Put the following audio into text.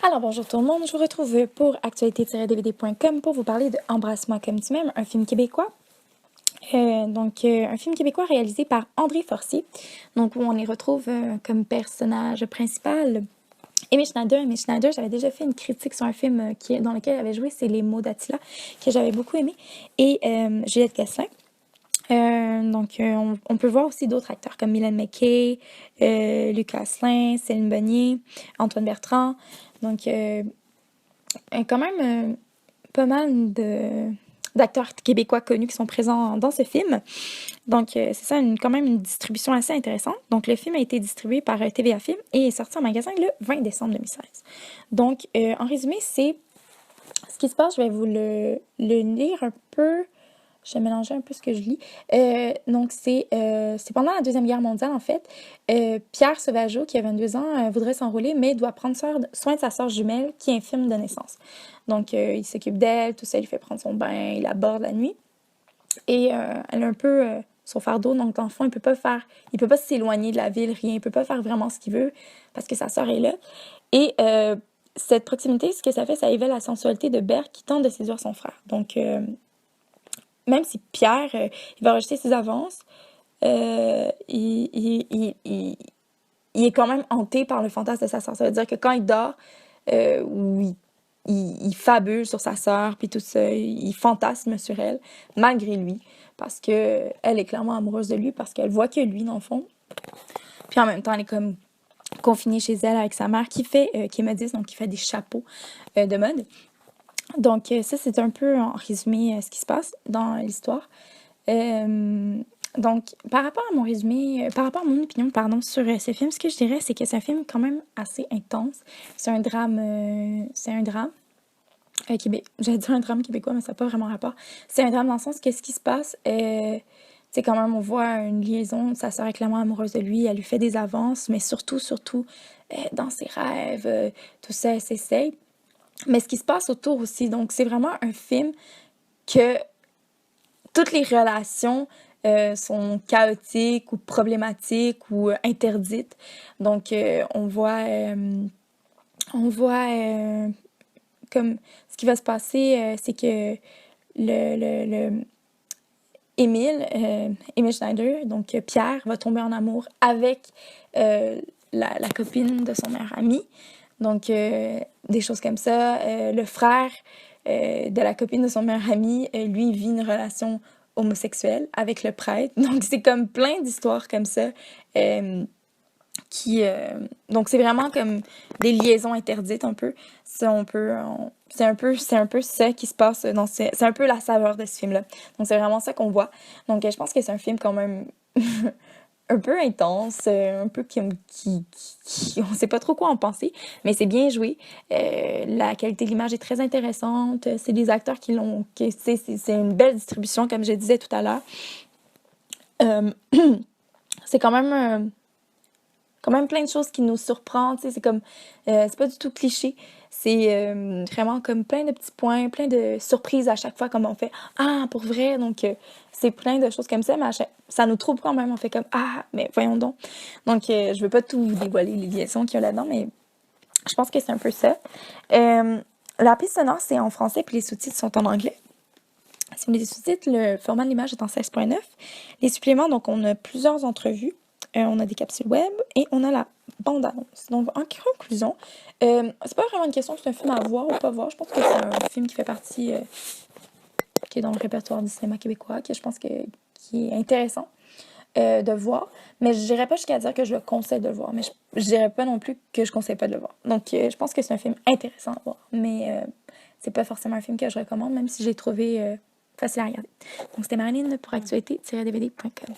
Alors bonjour tout le monde, je vous retrouve pour actualité-dvd.com pour vous parler de Embrasse-moi comme tu m'aimes, un film québécois. Un film québécois réalisé par André Forcier, donc où on y retrouve comme personnage principal Amy Schneider. Amy Schneider, j'avais déjà fait une critique sur un film dans lequel elle avait joué, c'est Les mots d'Attila, que j'avais beaucoup aimé, et Juliette Gosselin. On peut voir aussi d'autres acteurs comme Mylène McKay, Lucas Asselin, Céline Bonnier, Antoine Bertrand. Donc, quand même pas mal d'acteurs québécois connus qui sont présents dans ce film. Donc, c'est ça, quand même une distribution assez intéressante. Donc, le film a été distribué par TVA Film et est sorti en magasin le 20 décembre 2016. Donc, en résumé, c'est ce qui se passe. Je vais vous le lire un peu. Je vais mélanger un peu ce que je lis. C'est pendant la Deuxième Guerre mondiale, en fait. Pierre Sauvageau, qui a 22 ans, voudrait s'enrôler, mais doit prendre soin de sa sœur jumelle, qui est infirme de naissance. Donc, il s'occupe d'elle, tout ça, il lui fait prendre son bain, il la borde la nuit. Et elle a un peu son fardeau, donc dans le fond, il peut pas s'éloigner de la ville, rien. Il peut pas faire vraiment ce qu'il veut, parce que sa sœur est là. Et cette proximité, ce que ça fait, ça éveille la sensualité de Berthe, qui tente de séduire son frère. Donc, même si Pierre, il va rejeter ses avances, il est quand même hanté par le fantasme de sa sœur. Ça veut dire que quand il dort, ou il fabule sur sa sœur, puis tout ça, il fantasme sur elle, malgré lui, parce que elle est clairement amoureuse de lui, parce qu'elle voit que lui, dans le fond. Puis en même temps, elle est comme confinée chez elle avec sa mère, qui est modiste, donc qui fait des chapeaux de mode. Donc, ça, c'est un peu, en résumé, ce qui se passe dans l'histoire. Donc, par rapport à mon opinion, pardon, sur ce film, ce que je dirais, c'est que c'est un film quand même assez intense. C'est un drame j'allais dire un drame québécois, mais ça n'a pas vraiment rapport. C'est un drame dans le sens que ce qui se passe, c'est quand même, on voit une liaison, sa sœur est clairement amoureuse de lui, elle lui fait des avances, mais surtout, dans ses rêves, tout ça, elle s'essaye. Mais ce qui se passe autour aussi, donc c'est vraiment un film que toutes les relations sont chaotiques ou problématiques ou interdites. Donc, on voit comme ce qui va se passer, c'est que Émile Schneider, donc Pierre, va tomber en amour avec la copine de son meilleur ami. Donc, des choses comme ça. Le frère de la copine de son meilleur ami, lui, vit une relation homosexuelle avec le prêtre. Donc, c'est comme plein d'histoires comme ça. Donc, c'est vraiment comme des liaisons interdites un peu. C'est un peu ça qui se passe c'est un peu la saveur de ce film-là. Donc, c'est vraiment ça qu'on voit. Donc, je pense que c'est un film quand même un peu intense, un peu on sait pas trop quoi en penser, mais c'est bien joué. La qualité de l'image est très intéressante. C'est des acteurs c'est une belle distribution, comme je disais tout à l'heure. C'est quand même plein de choses qui nous surprennent, tu sais, c'est comme, c'est pas du tout cliché, c'est vraiment comme plein de petits points, plein de surprises à chaque fois, comme on fait « Ah, pour vrai! » Donc, c'est plein de choses comme ça, mais ça nous trouve quand même, on fait comme « Ah, mais voyons donc! » Donc, je veux pas tout vous dévoiler les liaisons qu'il y a là-dedans, mais je pense que c'est un peu ça. La piste sonore, c'est en français, puis les sous-titres sont en anglais. Si vous les sous-titres, le format de l'image est en 16.9. Les suppléments, donc, on a plusieurs entrevues. On a des capsules web et on a la bande-annonce. Donc, en conclusion, c'est pas vraiment une question que c'est un film à voir ou pas voir. Je pense que c'est un film qui fait partie, qui est dans le répertoire du cinéma québécois, que je pense qui est intéressant de voir. Mais je dirais pas jusqu'à dire que je le conseille de le voir. Mais je dirais pas non plus que je conseille pas de le voir. Donc, je pense que c'est un film intéressant à voir. Mais c'est pas forcément un film que je recommande, même si j'ai trouvé facile à regarder. Donc, c'était Marilyn pour actualité-dvd.com.